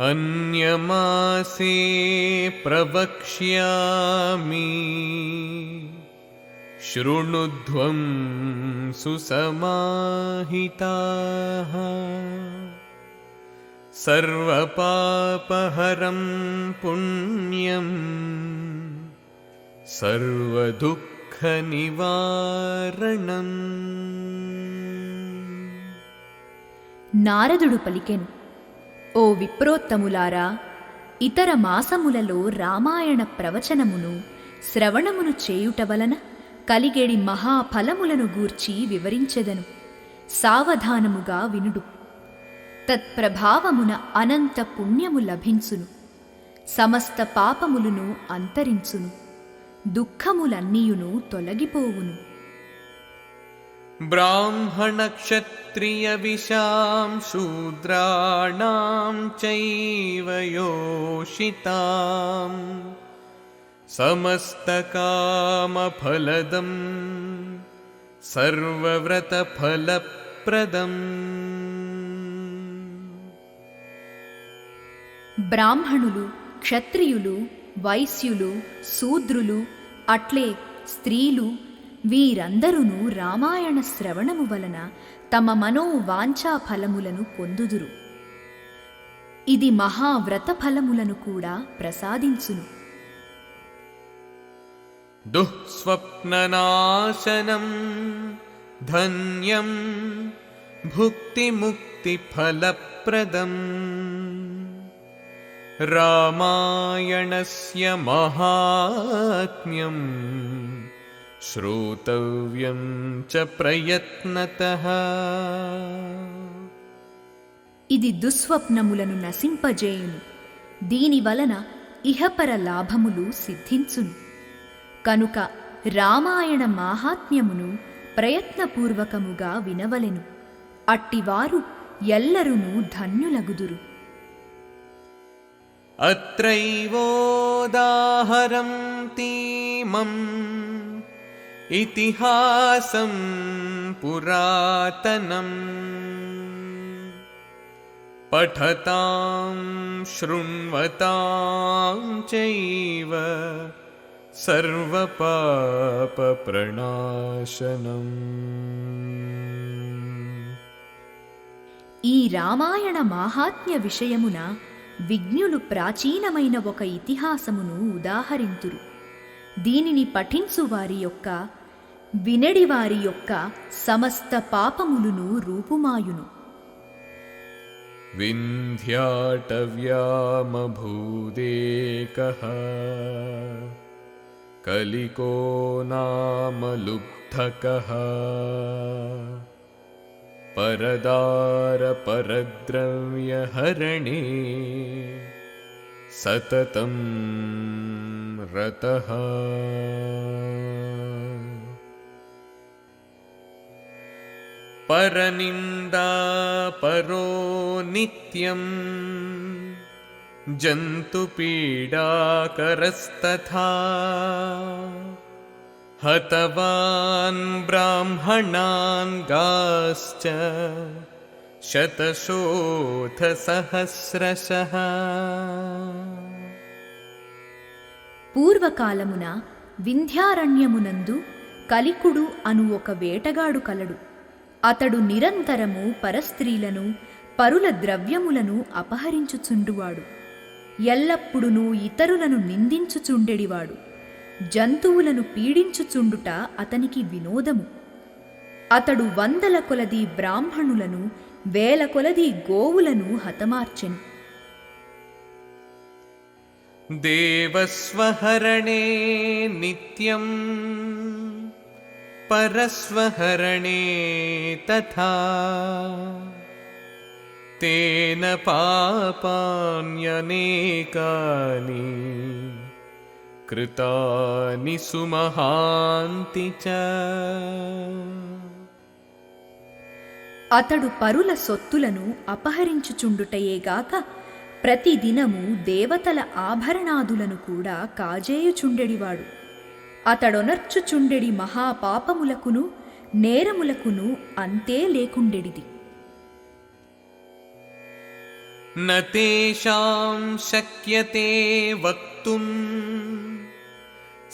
अन्यमासे प्रवक्ष्यामि शृणुध्वं सुसमाहिताः। सर्वपापहरं पुण्यं सर्वदुःखनिवारणम्। నారదుడు పలికెను, ఓ విప్రోత్తములారా, ఇతర మాసములలో రామాయణ ప్రవచనమును శ్రవణమును చేయుట వలన కలిగేడి మహాఫలములను గూర్చి వివరించెదను. సావధానముగా వినుడు. తత్ప్రభావమున అనంత పుణ్యము లభించును. సమస్త పాపములను అంతరించును. దుఃఖములన్నీయును తొలగిపోవును. ब्राह्मणक्षत्रियविशां शूद्राणां चैव योषितां समस्तकामफलदं सर्वव्रतफलप्रदम्। బ్రాహ్మణులు, క్షత్రియులు, వైశ్యులు, శూద్రులు, అట్లే స్త్రీలు వీరందరూను రామాయణ శ్రవణము వలన తమ మనోవాంఛా ఫలములను పొందుదురు. ఇది మహావ్రత ఫలములను కూడా ప్రసాదించును. దుఃస్వప్ననాశనం ధన్యం భుక్తిముక్తిఫలప్రదం రామాయణస్య మహాత్మ్యం శ్రోతవ్యం చ ప్రయత్నతః. ఇది దుస్వప్నములను నశింపజేయును. దీని వలన ఇహపర లాభములు సిద్ధించును. కనుక రామాయణ మాహాత్మ్యమును ప్రయత్నపూర్వకముగా వినవలెను. అట్టివారు ఎల్లరునూ ధన్యులగుదురు. అత్రైవోదాహరం తీమం ఇతిహాసం పురాతనం పఠతాం శృణ్వతాం చైవ సర్వపాపప్రణాశనం. ఈ రామాయణ మాహాత్మ్య విషయమున విజ్ఞులు ప్రాచీనమైన ఒక ఇతిహాసమును ఉదాహరింతురు. దీనిని పఠించువారి యొక్క, వినడివారి యొక్క సమస్త పాపములును రూపుమాయును. వింధ్యాటవ్యామభూదేకః కలికో నామ లుబ్ధకః పరదార పరద్రవ్యహరణే సతతం రతః. పరనిందా పరో నిత్యం జంతుపీడాకరస్తథా హతవాన్ బ్రాహ్మణాన్ గాశ్చ శతశోథ సహస్రశః. పూర్వకాలమున వింధ్యారణ్యమునందు కలికుడు అను ఒక వేటగాడు కలడు. అతడు నిరంతరము పరస్త్రీలను, పరుల ద్రవ్యములను అపహరించుచుండువాడు. ఎల్లప్పుడునూ ఇతరులను నిందించుచుండెడివాడు. జంతువులను పీడించుచుండుట అతనికి వినోదము. అతడు 100 కొలది బ్రాహ్మణులను, 1000 కొలది గోవులను హతమార్చెను. దేవస్వహరణే నిత్యం పరస్వహరణే తథా తేన పాపాన్యనేకాని కృతాని సుమహాంతి చ. అతడు పరుల సొత్తులను అపహరించుచుండుటయేగాక ప్రతిదినము దేవతల ఆభరణాదులను కూడా కాజేయుచుండెడివాడు. అతడొనర్చుచుండెడి మహాపాపములకును నేరములకును అంతే లేకుండెడిది. न तेषां शक्यते वक्तुम्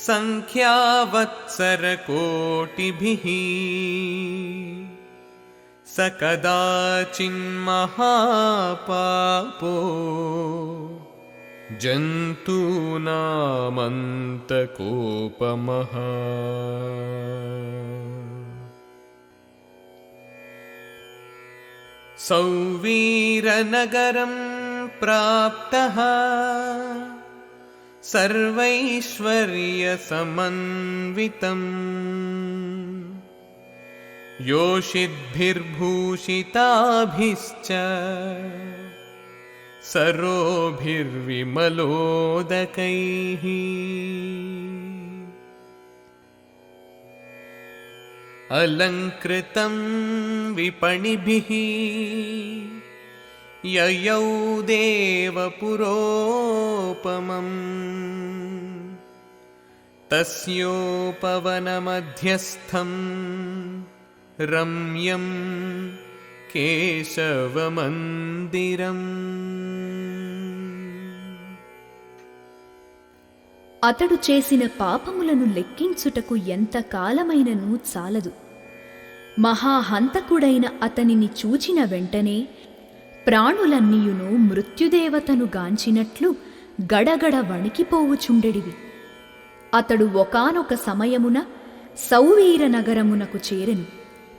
संख्यावत्सरकोटिभिः स कदाचिन्महापापो जन्तूनामन्तकोपमः। सौवीरनगरं प्राप्तः सर्वैश्वर्यसमन्वितम् योषिद्भिर्भूषिताभिश्च सरोभिर्विमलोदकैः। अलङ्कृतं विपणिभिः ययौ देवपुरोपमम् तस्योपवनमध्यस्थं रम्यं केशवमन्दिरम्। అతడు చేసిన పాపములను లెక్కించుటకు ఎంత కాలమైనను చాలదు. మహాహంతకుడైన అతనిని చూచిన వెంటనే ప్రాణులన్నీయును మృత్యుదేవతను గాంచినట్లు గడగడ వణికిపోవుచుండెడివి. అతడు ఒకానొక సమయమున సౌవీర నగరమునకు చేరెను.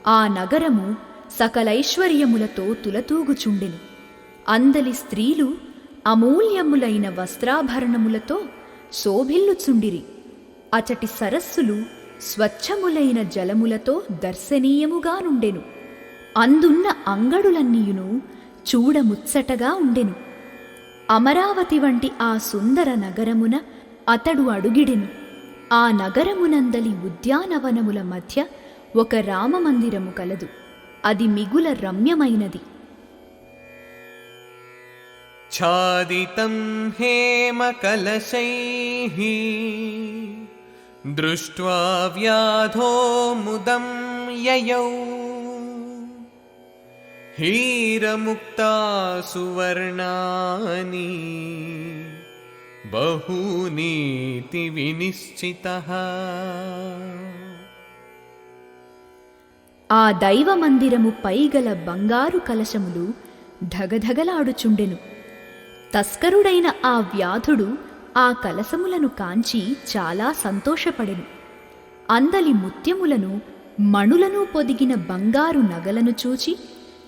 ఆ నగరము సకలైశ్వర్యములతో తులతూగుచుండెను. అందలి స్త్రీలు అమూల్యములైన వస్త్రాభరణములతో శోభిల్లుచుండిరి. అచటి సరస్సులు స్వచ్ఛములైన జలములతో దర్శనీయముగా నుండెను. అందున్న అంగడులన్నీయును చూడముచ్చటగా ఉండెను. అమరావతి వంటి ఆ సుందర నగరమున అతడు అడుగిడెను. ఆ నగరమునందలి ఉద్యానవనముల మధ్య ఒక రామమందిరము కలదు. అది మిగుల రమ్యమైనది. ఛాదితం హేమకలశైః దృష్ట్వా వ్యాధో ముదం యయౌ హీరముక్తా సువర్ణాని బహూనీతి వినిశ్చితః. ఆ దైవమందిరము పైగల బంగారు కలశములు ధగధగలాడుచుండెను. తస్కరుడైన ఆ వ్యాధుడు ఆ కలశములను కాంచి చాలా సంతోషపడెను. అందలి ముత్యములను మణులను పొదిగిన బంగారు నగలను చూచి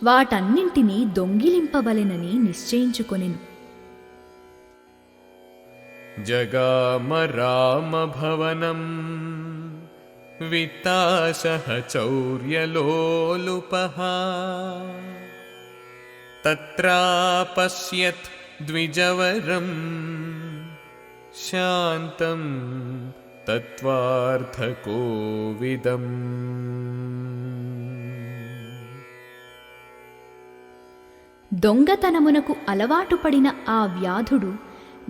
వాటన్నింటినీ దొంగిలింపవలెనని నిశ్చయించుకొనెను. జగామ రామభవనం విత్తాశః చౌర్యలోలుపః తత్రాపశ్యత్ ద్విజవరం శాంతం తత్వార్థకోవిదం. దొంగతనమునకు అలవాటు పడిన ఆ వ్యాధుడు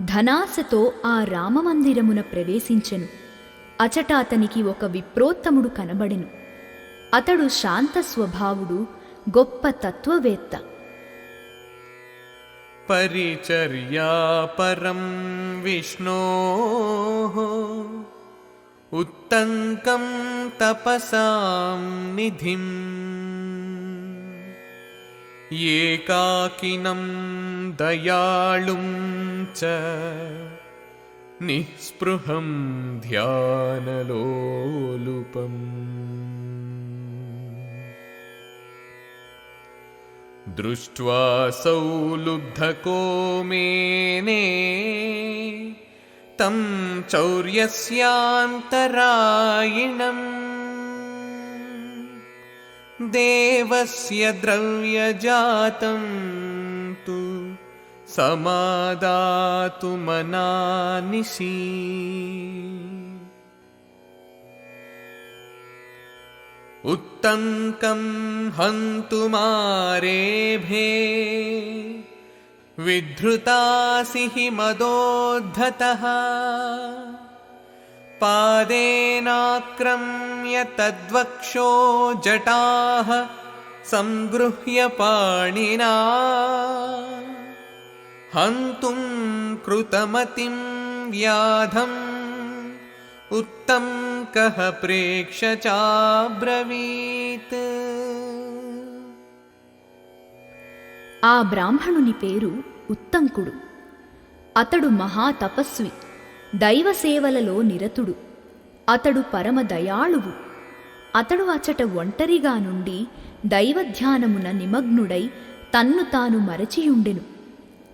ధనాశతో ఆ రామమందిరమున ప్రవేశించెను. అచట అతనికి ఒక విప్రోత్తముడు కనబడెను. అతడు శాంత స్వభావుడు, గొప్ప తత్వవేత్త. పరిచర్యాపరం విష్ణోః ఉత్తంకం తపసాం నిధిం ఏకాకినం దయాళుం చ నిస్పృహం ధ్యానలోలుపం. దృష్ట్వా సౌలుబ్ధకోమేనే తం చౌర్యస్యాంతరాయిణం దేవస్య ద్రవ్యజాతం తు సమాదాతుమనానిశీ. उत्तङ्कं हन्तुमारेभे विधृतासि हि मदोद्धतः पादेनाक्रम्य तद्वक्षो जटाः संगृह्य पाणिना हन्तुं कृतमतिं व्याधम् उत्तं कः प्रेक्ष चाब्रवीत्। ఆ బ్రాహ్మణుని పేరు ఉత్తంకుడు. అతడు మహాతపస్వి, దైవసేవలలో నిరతుడు. అతడు పరమ దయాళువు. అతడు అచట ఒంటరిగా నుండి దైవధ్యానమున నిమగ్నుడై తన్ను తాను మరచియుండెను.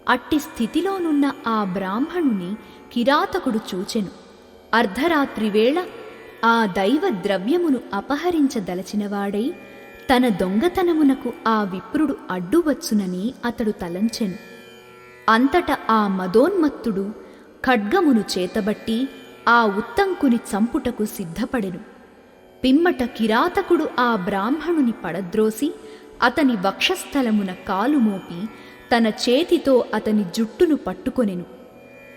అట్టి స్థితిలోనున్న ఆ బ్రాహ్మణుని కిరాతకుడు చూచెను. అర్ధరాత్రివేళ ఆ దైవ ద్రవ్యమును అపహరించదలచినవాడై తన దొంగతనమునకు ఆ విప్రుడు అడ్డువచ్చునని అతడు తలంచెను. అంతట ఆ మదోన్మత్తుడు ఖడ్గమును చేతబట్టి ఆ ఉత్తంకుని చంపుటకు సిద్ధపడెను. పిమ్మట కిరాతకుడు ఆ బ్రాహ్మణుని పడద్రోసి అతని వక్షస్థలమున కాలు మోపి తన చేతితో అతని జుట్టును పట్టుకొనెను.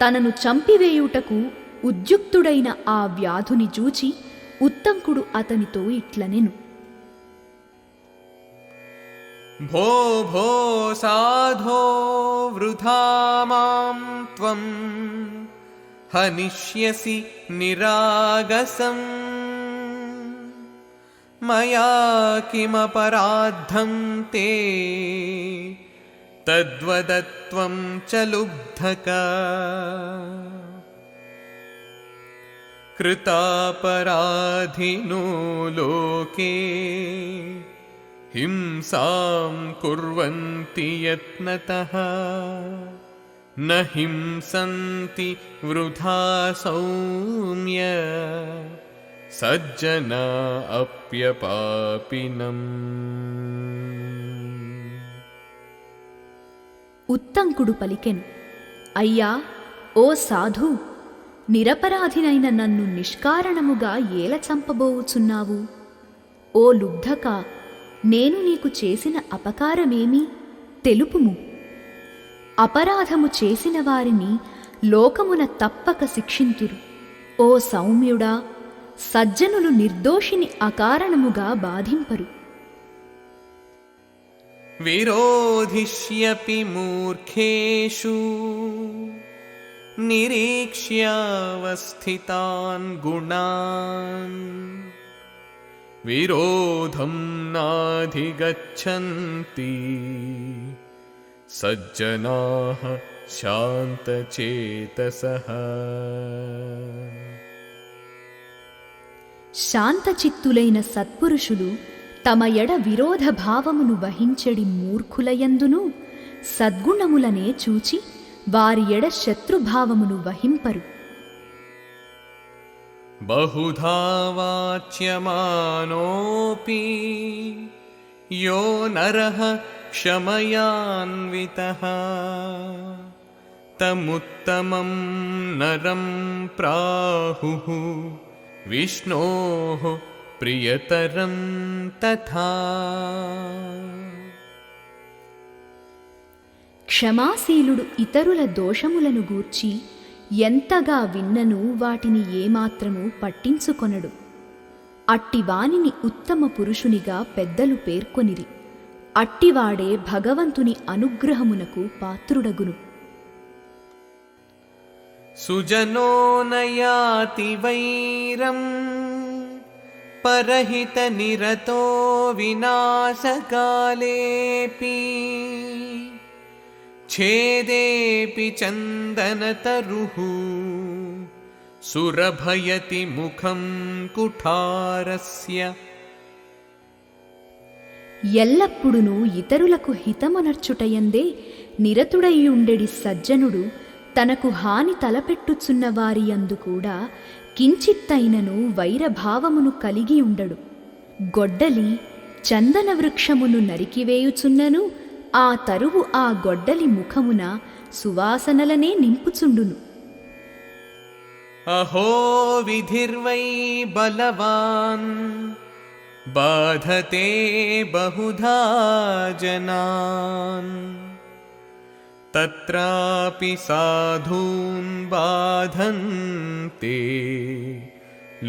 తనను చంపివేయుటకు ఉద్యుక్తుడైన ఆ వ్యాధుని చూచి ఉత్తంకుడు అతనితో ఇట్లనెను: భో భో సాధో వృథా మాం త్వం హనిష్యసి నిరాగసం మయా కిమపరాద్ధం తే తద్వదత్వం చ లుబ్ధక కృతాపరాధినో లోకే హింసాం కుర్వంతి యత్నతః న హింసంతి వృథా సౌమ్య సజ్జనా అప్యపాపినం. ఉత్తంకుడు పలికెను: అయ్యా, ఓ సాధు, నిరపరాధినైన నన్ను నిష్కారణముగా ఏల చంపబోవుచున్నావు? ఓ లుబ్ధక, నేను నీకు చేసిన అపకారమేమి తెలుపుము. అపరాధము చేసిన వారిని లోకమున తప్పక శిక్షింతురు. ఓ సౌమ్యుడా, సజ్జనులు నిర్దోషిని అకారణముగా బాధింపరు. విరోధిష్యపి మూర్ఖేషు నిరీక్ష్యావస్థితాన్ గుణాన్ విరోధం నాధిగచ్చంతి సజ్జనాః శాంతచేతసః. శాంతచిత్తులైన సత్పురుషులు తమ ఎడ విరోధ భావమును వహించెడి మూర్ఖులయందును సద్గుణములనే చూచి వారి ఎడ శత్రుభావమును వహింపరు. బహుధా వాచ్యమానోపి యో నరః క్షమయాన్వితః తముత్తమం నరం ప్రాహుః విష్ణోః ప్రియతరం తథా. క్షమాశీలుడు ఇతరుల దోషములను గూర్చి ఎంతగా విన్ననూ వాటిని ఏమాత్రము పట్టించుకొనడు. అట్టివానిని ఉత్తమ పురుషునిగా పెద్దలు పేర్కొనిరి. అట్టివాడే భగవంతుని అనుగ్రహమునకు పాత్రుడగును. సుజనో నయాతి వైరం పరహిత నిరతో వినాశకాలేపి ఛేదేపి చందనతరుః సురభయతి ముఖం కుఠారస్య. ఎల్లప్పుడునూ ఇతరులకు హితమనర్చుటయందే నిరతుడైయుండెడి సజ్జనుడు తనకు హాని తలపెట్టుచున్న వారియందు కూడా కించిత్తైనను వైరభావమును కలిగి ఉండడు. గొడ్డలి చందన వృక్షమును నరికివేయుచున్నను ఆ తరువు ఆ గొడ్డలి ముఖమున సువాసనలనే నింపుచుండును. అహో విధిర్వై బలవాన్ బాధతే బహుధా జనాన్ తత్రాపి సాధూన్ బాధంతే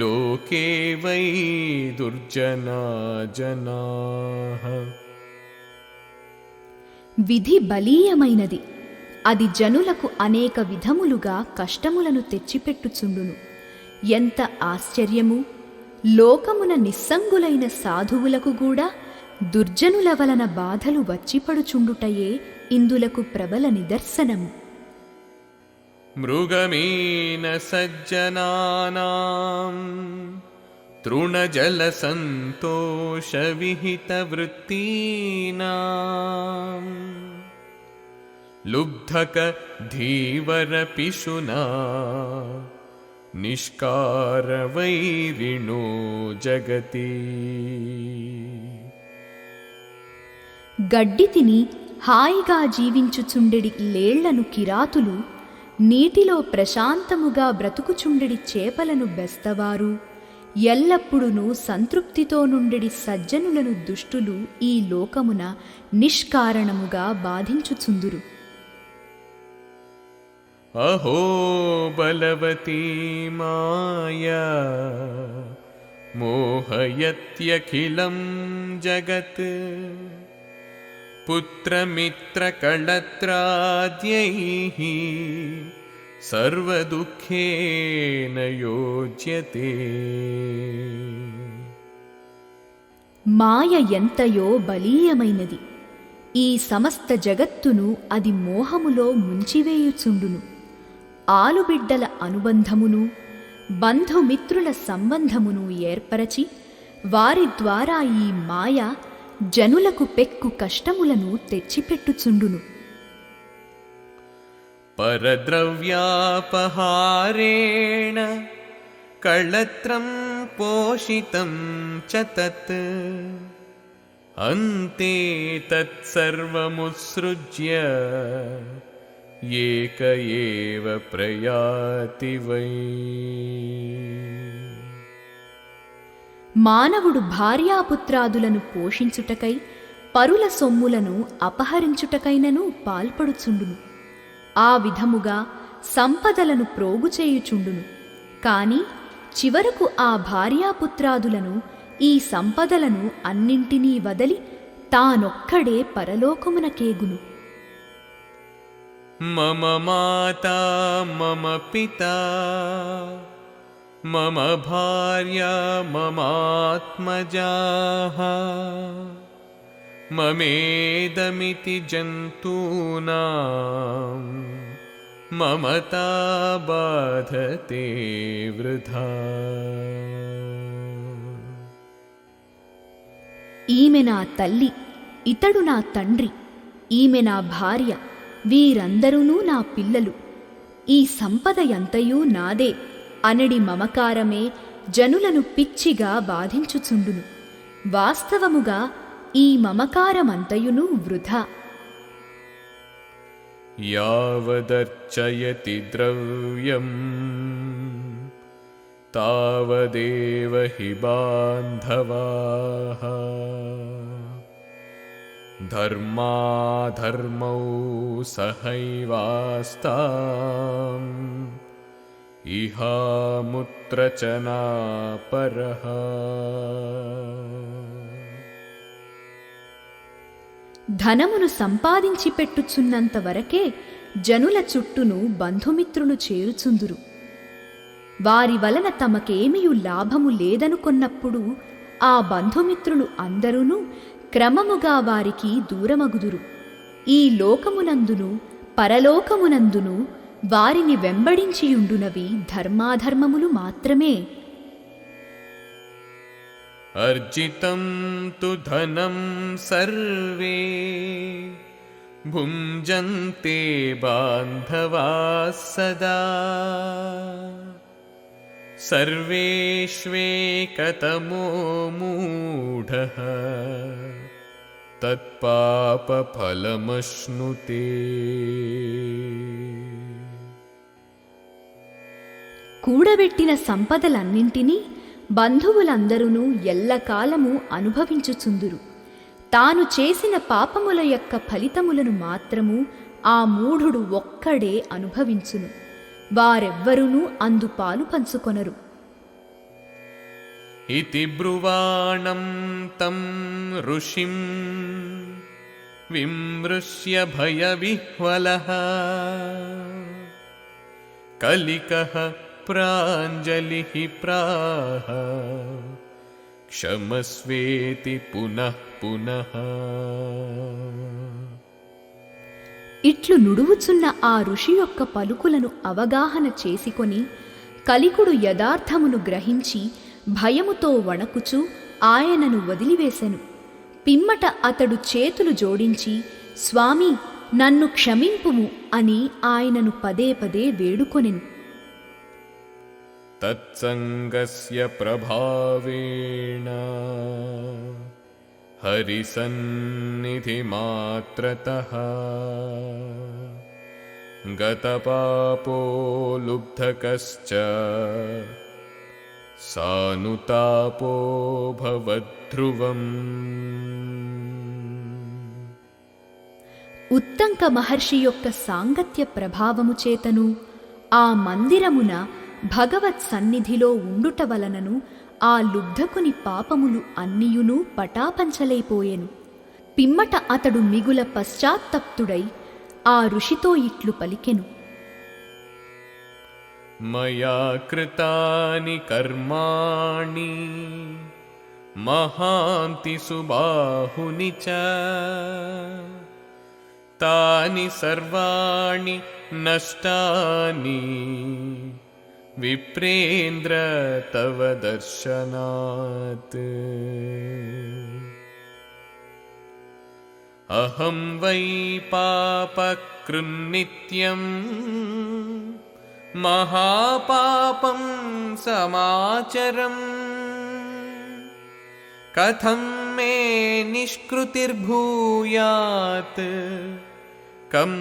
లోకే వై దుర్జనా జనాః. విధి బలీయమైనది. అది జనులకు అనేక విధములుగా కష్టములను తెచ్చిపెట్టుచుండును. ఎంత ఆశ్చర్యము! లోకమున నిస్సంగులైన సాధువులకు కూడా దుర్జనుల వలన బాధలు వచ్చిపడుచుండుటయే ఇందులకు ప్రబల నిదర్శనము. మృగమీన సజ్జనానాం తృణజల సంతోష విహిత వృత్తీనాం లుబ్ధక ధీవర పిశునా నిష్కార వైరిణో జగతి. గడ్డి తిని హాయిగా జీవించుచుండెడి లేళ్లను కిరాతులు, నీటిలో ప్రశాంతముగా బ్రతుకుచుండెడి చేపలను బెస్తవారు, ఎల్లప్పుడూ సంతృప్తితో నుండెడి సజ్జనులను దుష్టులు ఈ లోకమున నిష్కారణముగా బాధించుచుందురు. అహో బలవతీ మాయా మోహయత్యఖిలం జగత్ పుత్రమిత్రకళత్రాద్యైః సర్వదుఃఖేన యోజ్యతే. మాయ ఎంతయో బలీయమైనది. ఈ సమస్త జగత్తును అది మోహములో ముంచివేయుచుండును. ఆలుబిడ్డల అనుబంధమును, బంధుమిత్రుల సంబంధమును ఏర్పరచి వారి ద్వారా ఈ మాయ జనులకు పెక్కు కష్టములను తెచ్చిపెట్టుచుండును. పరద్రవ్యాపహారేణ కళత్రం పోషితం చ తత్ అంతే తత్సర్వముత్సృజ్య ఏక ఏవ ప్రయాతి వై. మానవుడు భార్యాపుత్రాదులను పోషించుటకై పరుల సొమ్ములను అపహరించుటకైనను పాల్పడుచుండును. ఆ విధముగా సంపదలను ప్రోగుచేయుచుండును. కాని చివరకు ఆ భార్యాపుత్రాదులను, ఈ సంపదలను అన్నింటినీ వదలి తానొక్కడే పరలోకమునకేగును. మమ మాతా మమ పితా మమ భార్యా మమాత్మజాః మమేదమితి జంతూనాం మమతా బాధతే వృథా. ఈమె నా తల్లి, ఇతడు నా తండ్రి, ఈమె నా భార్య, వీరందరూ నా పిల్లలు, ఈ సంపద ఎంతయూ నాదే అనడి మమకారమే జనులను పిచ్చిగా బాధించుచుండును. వాస్తవముగా ఈ మమకారమంతయును వృథా. యావదర్చయతి ద్రవ్యం తావదేవ హి బాంధవాః ధర్మాధర్మౌ సహైవాస్తాం ఇహాముత్ర చ నాపరః. ధనమును సంపాదించి పెట్టుచున్నంత వరకే జనుల చుట్టూను బంధుమిత్రులు చేరుచుందురు. వారి వలన తమకేమియు లాభము లేదనుకొన్నప్పుడు ఆ బంధుమిత్రులు అందరూను క్రమముగా వారికి దూరమగుదురు. ఈ లోకమునందును పరలోకమునందును వారిని వెంబడించియుండునవి ధర్మాధర్మములు మాత్రమే. అర్జితం తు ధనం సర్వే భుంజంతే బాంధవాః సదా సర్వేష్వేకతమో మూఢః తత్పాపఫలమశ్నుతే. కూడబెట్టిన సంపదలన్నింటినీ బంధువులందరూ ఎల్లకాలము అనుభవించుచుందురు. తాను చేసిన పాపముల యొక్క ఫలితములను మాత్రము ఆ మూఢుడు ఒక్కడే అనుభవించును. వారెవ్వరునూ అందు పాలు పంచుకొనరు. ఇతి బ్రువాణం తం ఋషిం विमृश्य भयविह्वलः कलिकः प्राञ्जलिः प्राह क्षमस्वेति पुनः पुनः। ఇట్లు నుడువుచున్న ఆ ఋషి యొక్క పలుకులను అవగాహన చేసుకొని కలికుడు యథార్థమును గ్రహించి భయముతో వణకుచూ ఆయనను వదిలివేశెను. పిమ్మట అతడు చేతులు జోడించి, స్వామి, నన్ను క్షమింపుము అని ఆయనను పదే పదే వేడుకొనెను. తత్సంగస్య ప్రభావేణ హరిసన్నిధిమాత్రతః గతపాపో లుబ్ధకశ్చ సానుతాపో భవద్ధ్రువం. ఉత్తంక మహర్షి యొక్క సాంగత్య ప్రభావము చేతను ఆ మందిరమున భగవత్ సన్నిధిలో ఉండుట వలనను ఆ లుబ్ధకుని పాపములు అన్నియునూ పటాపంచలైపోయెను. పిమ్మట అతడు మిగుల పశ్చాత్తప్తుడై ఆ ఋషితో ఇట్లు పలికెను. మయా కృతాని కర్మాణి మహాంతి సుబాహుని చ తాని సర్వాణి నష్టాని విప్రేంద్ర తవ దర్శనాత్. అహం వై పాపకృన్నిత్యం మహాపాపం సమాచరం కథం మే నిష్కృతిర్భూయాత్ కం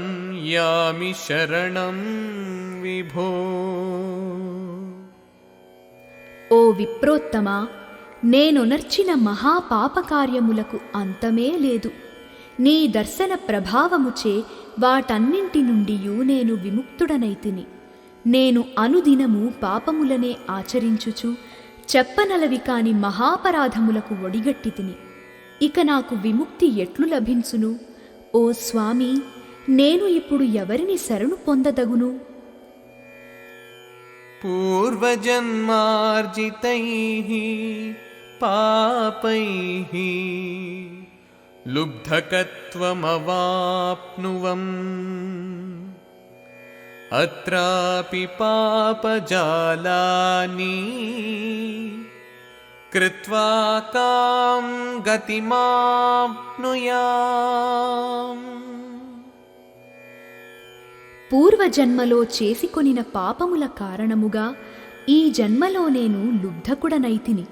యామి శరణం విభో. ఓ విప్రోత్తమా, నేనొనర్చిన మహాపాపకార్యములకు అంతమే లేదు. నీ దర్శన ప్రభావముచే వాటన్నింటి నుండియూ నేను విముక్తుడనైతిని. నేను అనుదినము పాపములనే ఆచరించుచు చెప్పనలవి కాని మహాపరాధములకు ఒడిగట్టితిని. ఇక నాకు విముక్తి ఎట్లు లభించును? ఓ స్వామి, నేను ఇప్పుడు ఎవరిని శరణు పొందదగును? పూర్వజన్మార్జితైః పాపైః లుబ్ధకత్వమవాప్నువం అత్రాపి పాపజాలాని కృత్వా కాం గతిమాప్నుయాం. పూర్వజన్మలో చేసికొనిన పాపముల కారణముగా ఈ జన్మలో నేను లుబ్ధకుడనైతిని.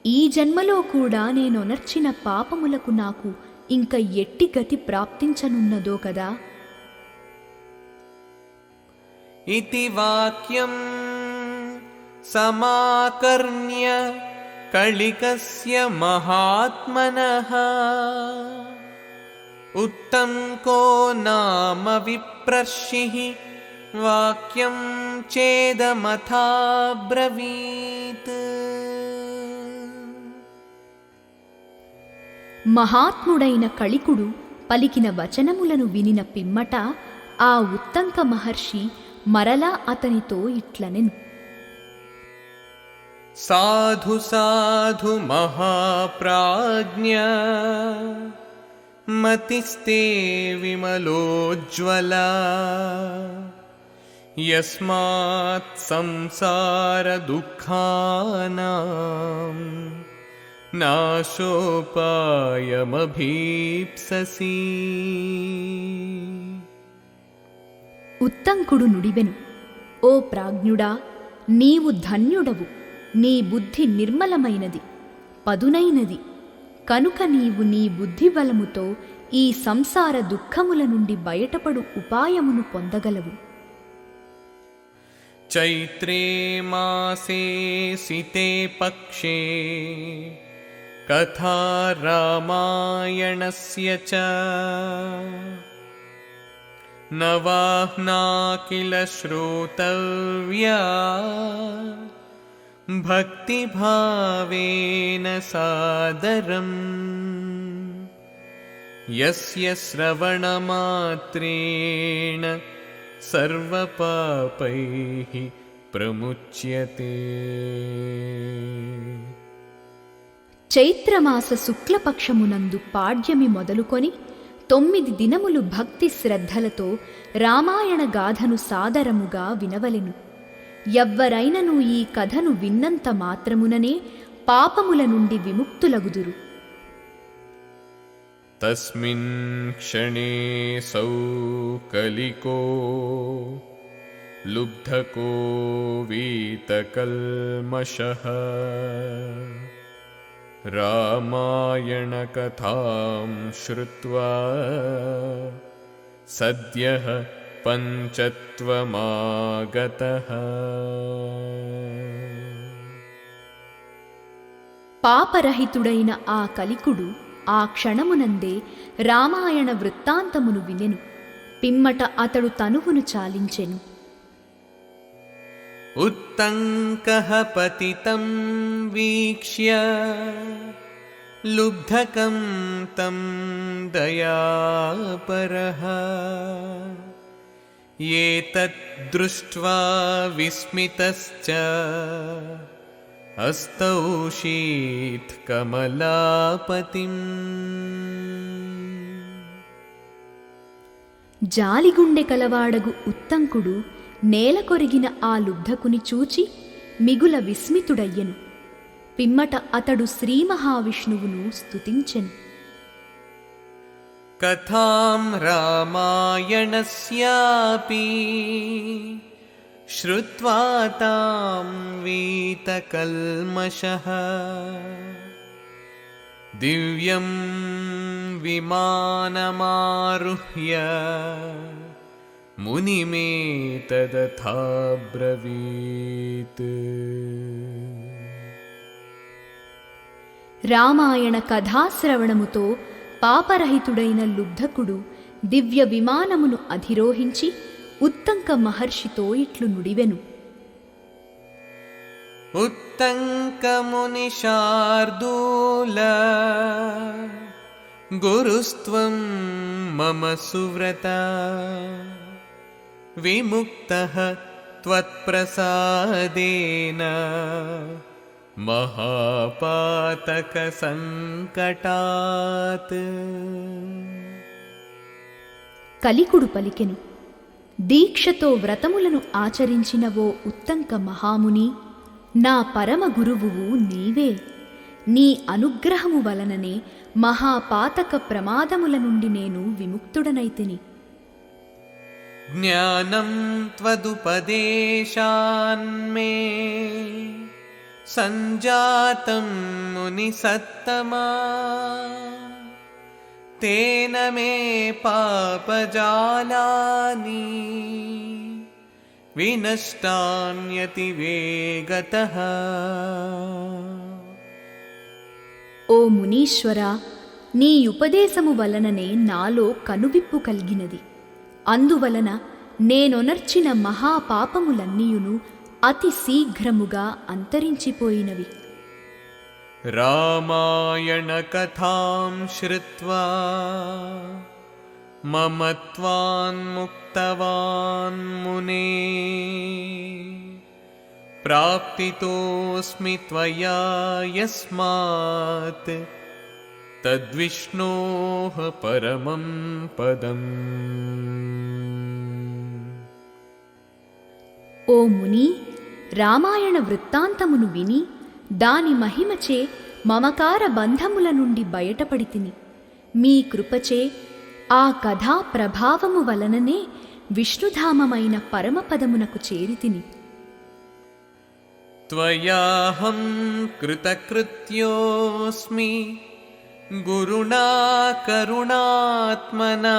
ఈ జన్మలో కూడా నేనొనర్చిన పాపములకు నాకు ఇంక ఎట్టి గతి ప్రాప్తించనున్నదో కదా. ఇతి వాక్యం సమాకర్ణ్య కళికస్య మహాత్మనః ఉత్తంకో నామ విప్రర్షిః వాక్యం చేదమథాబ్రవీత్. మహాత్ముడైన కళికుడు పలికిన వచనములను వినిన పిమ్మట ఆ ఉత్తంక మహర్షి మరలా అతనితో ఇట్లనెను. సాధు సాధు మహాప్రాజ్ఞ మతిస్తే విమలోజ్వలా యస్మాత్ సంసార దుఃఖానాం నాశోపాయమభీప్ససి. ఉత్తంకుడు నుడివెను, ఓ ప్రాజ్ఞుడా, నీవు ధన్యుడవు. నీ బుద్ధి నిర్మలమైనది, పదునైనది. కనుక నీవు నీ బుద్ధి బలముతో ఈ సంసార దుఃఖముల నుండి బయటపడు ఉపాయమును పొందగలవు. చైత్రే మాసే సితే పక్షే కథా రామాయణస్య చ నవాహ్నా కిల శ్రోతవ్యా భక్తిభావేన సాదరం यस्य श्रवणमात्रेण सर्वपापैः प्रमुच्यते। చైత్రమాస శుక్లపక్షమునందు పాడ్యమి మొదలుకొని 9 దినములు భక్తి శ్రద్ధలతో రామాయణ గాథను సాదరముగా వినవలెను. ఎవ్వరైనను ఈ కథను విన్నంత మాత్రముననే పాపముల నుండి విముక్తులగుదురు. तस्मिन् क्षणे सौ कलिको लुब्धको वीतकल्मषः रामायणकथां श्रुत्वा सद्यः पञ्चत्वमागतः। పాపరహితుడైన ఆ కలికుడు ఆ క్షణమునందే రామాయణ వృత్తాంతమును వినెను. పిమ్మట అతడు తనువును చాలించెను. उत्तङ्कः पतितं वीक्ष्य लुब्धकं तं दयापरः एतद्दृष्ट्वा विस्मितश्च अस्तौषीत् कमलापतिम्। జాలిగుండె కలవాడగు ఉత్తంకుడు నేల కొరిగిన ఆ లుబ్ధకుని చూచి మిగుల విస్మితుడయ్యెను. పిమ్మట అతడు శ్రీ మహావిష్ణువును స్తుతించెను. कथां रामायणस्यापि श्रुत्वा तां वीतकल्मषः दिव्यं विमानमारुह्य मुनिमेतदथाब्रवीत्। రామాయణ కథాశ్రవణముతో పాపరహితుడైన లుబ్ధకుడు దివ్య విమానమును అధిరోహించి ఉత్తంక మహర్షితో ఇట్లు నుడివెను. उत्तङ्कमुनिशार्दूल गुरुस्त्वं मम सुव्रता विमुक्तः त्वत्प्रसादेन महापातकसङ्कटात्। కలికుడు పలికెను. దీక్షతో వ్రతములను ఆచరించిన ఓ ఉత్తంక మహాముని, నా పరమ గురువువు నీవే. నీ అనుగ్రహము వలననే మహాపాతక ప్రమాదముల నుండి నేను విముక్తుడనైతిని. జ్ఞానం త్వదుపదేశాన్మే సంజాతం మునిసత్తమా తేన మే పాపజాలాని వినష్టాన్యతి వేగతః। ఓ మునీశ్వరా, నీ ఉపదేశము వలననే నాలో కనువిప్పు కలిగినది. అందువలన నేనొనర్చిన మహాపాపములన్నీయును అతి శీఘ్రముగా అంతరించిపోయినవి. రామాయణ కథాం శ్రుత్వా మమ త్వాన్ముక్తవాన్ మునే ప్రాప్తితోస్మి త్వయా యస్మాత్ తద్విష్ణోః పరమం పదం। ఓ ముని, రామాయణ వృత్తాంతమును విని దాని మహిమచే మమకార బంధముల నుండి బయటపడితిని. మీ కృపచే ఆ కథా ప్రభావము వలననే విష్ణుధామమైన పరమపదమునకు చేరితిని. త్వయాహం కృతకృత్యోస్మి గురుణా కరుణాత్మనా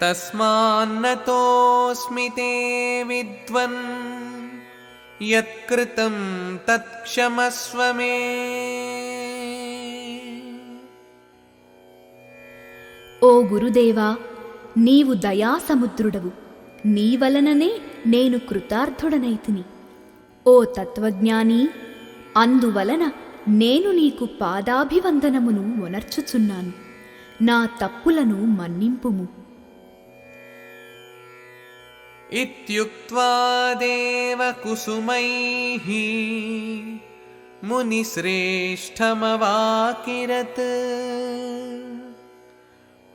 తస్మాన్నతోస్మి తే విద్వన్ యత్కృతం తత్క్షమస్వ మే। ఓ గురుదేవా, నీవు దయాసముద్రుడవు. నీ వలననే నేను కృతార్థుడనైతిని. ఓ తత్వజ్ఞాని, అందువలన నేను నీకు పాదాభివందనమును ఒనర్చుచున్నాను. నా తప్పులను మన్నింపుము. ఇత్యుక్త్వా దేవకుసుమైః మునిశ్రేష్ఠమవాకిరత్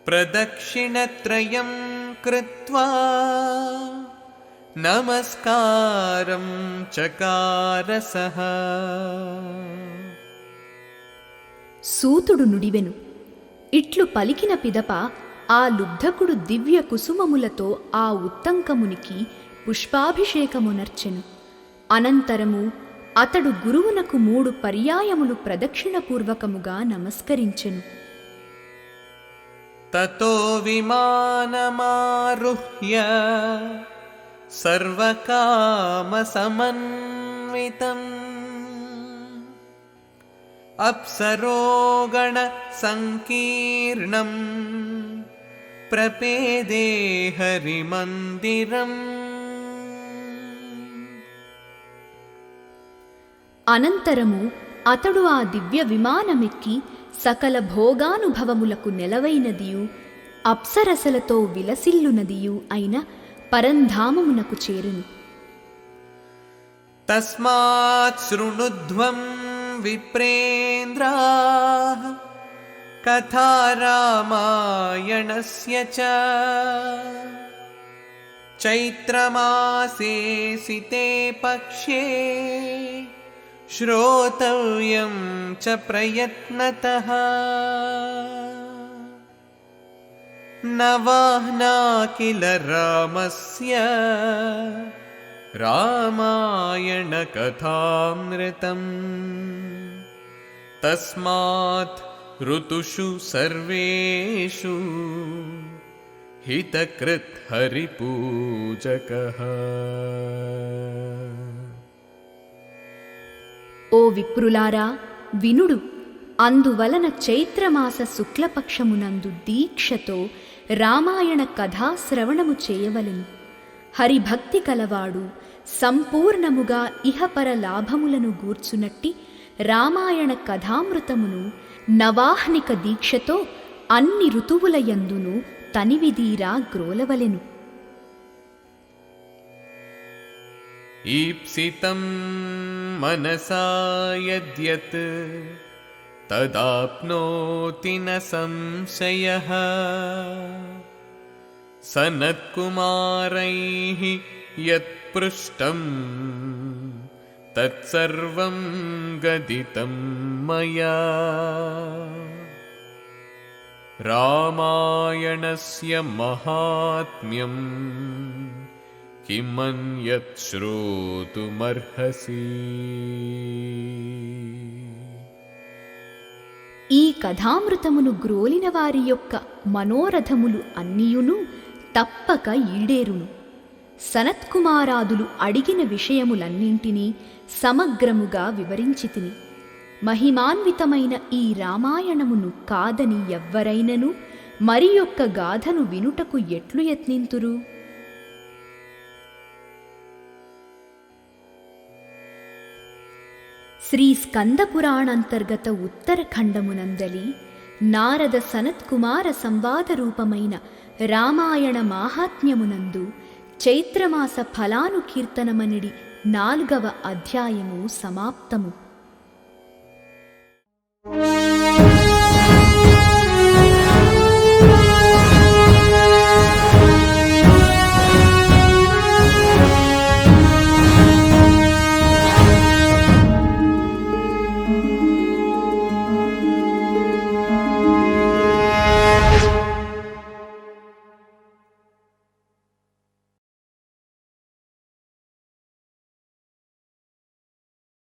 ప్రదక్షిణత్రయం కృత్వా నమస్కారం చకార సః. సూతుడు నుడివెను. ఇట్లు పలికిన పిదప ఆ లుబ్ధకుడు దివ్య కుసుమములతో ఆ ఉత్తంకమునికి పుష్పాభిషేకమునర్చెను. అనంతరము అతడు గురువునకు 3 పర్యాయములు ప్రదక్షిణపూర్వకముగా నమస్కరించెను. తతో విమానమారుహ్య సర్వకామసమన్వితం అప్సరోగణ సంకీర్ణం ప్రపేదే హరిమందిరం. అనంతరము అతడు ఆ దివ్య విమానమెక్కి సకల భోగానుభవములకు నెలవైనదియు అప్సరసలతో విలసిల్లునదియు అయిన పరంధామమునకు చేరును. తస్మాత్ శృణుధ్వం విప్రేంద్రాః కథా రామాయణస్య చ చైత్రమాసే సితే పక్షే శ్రోతవ్యం చ ప్రయత్నతః. నవాహ్నా కిల రామస్య రామాయణ కథామృతం తస్మాత్ ఋతుషు సర్వేషు హితకృత్ హరిపూజకః. ఓ విప్రులారా, వినుడు. అందువలన చైత్రమాస శుక్లపక్షమునందు దీక్షతో రామాయణ కథా శ్రవణము చేయవలెను. హరిభక్తి కలవాడు సంపూర్ణముగా ఇహపర లాభములను గూర్చునట్టి రామాయణ కథామృతమును నవాహ్నిక దీక్షతో అన్ని ఋతువులయందును తనివిదీరా గ్రోలవలెను. ఈప్సితం మనసా యద్యత్ తదాప్నోతి న సంశయః. సనత్కుమారైః యత్పృష్టం తత్సర్వం గదితం మయా. రామాయణస్య మహాత్మ్యం కిమన్యత్ శ్రోతుమర్హసి. ఈ కథామృతమును గ్రోలిన వారి యొక్క మనోరథములు అన్నియును తప్పక ఈడేరును. సనత్కుమారాదులు అడిగిన విషయములన్నింటినీ సమగ్రముగా వివరించితిని. మహిమాన్వితమైన ఈ రామాయణమును కాదని ఎవ్వరైనను మరి యొక్క గాథను వినుటకు ఎట్లు యత్నింతురు? శ్రీ స్కందపురాణంతర్గత ఉత్తరఖండమునందలి నారద సనత్కుమార సంవాద రూపమైన రామాయణ మాహాత్మ్యమునందు చైత్రమాస ఫలానుకీర్తనమనిడి 4వ అధ్యాయము సమాప్తము.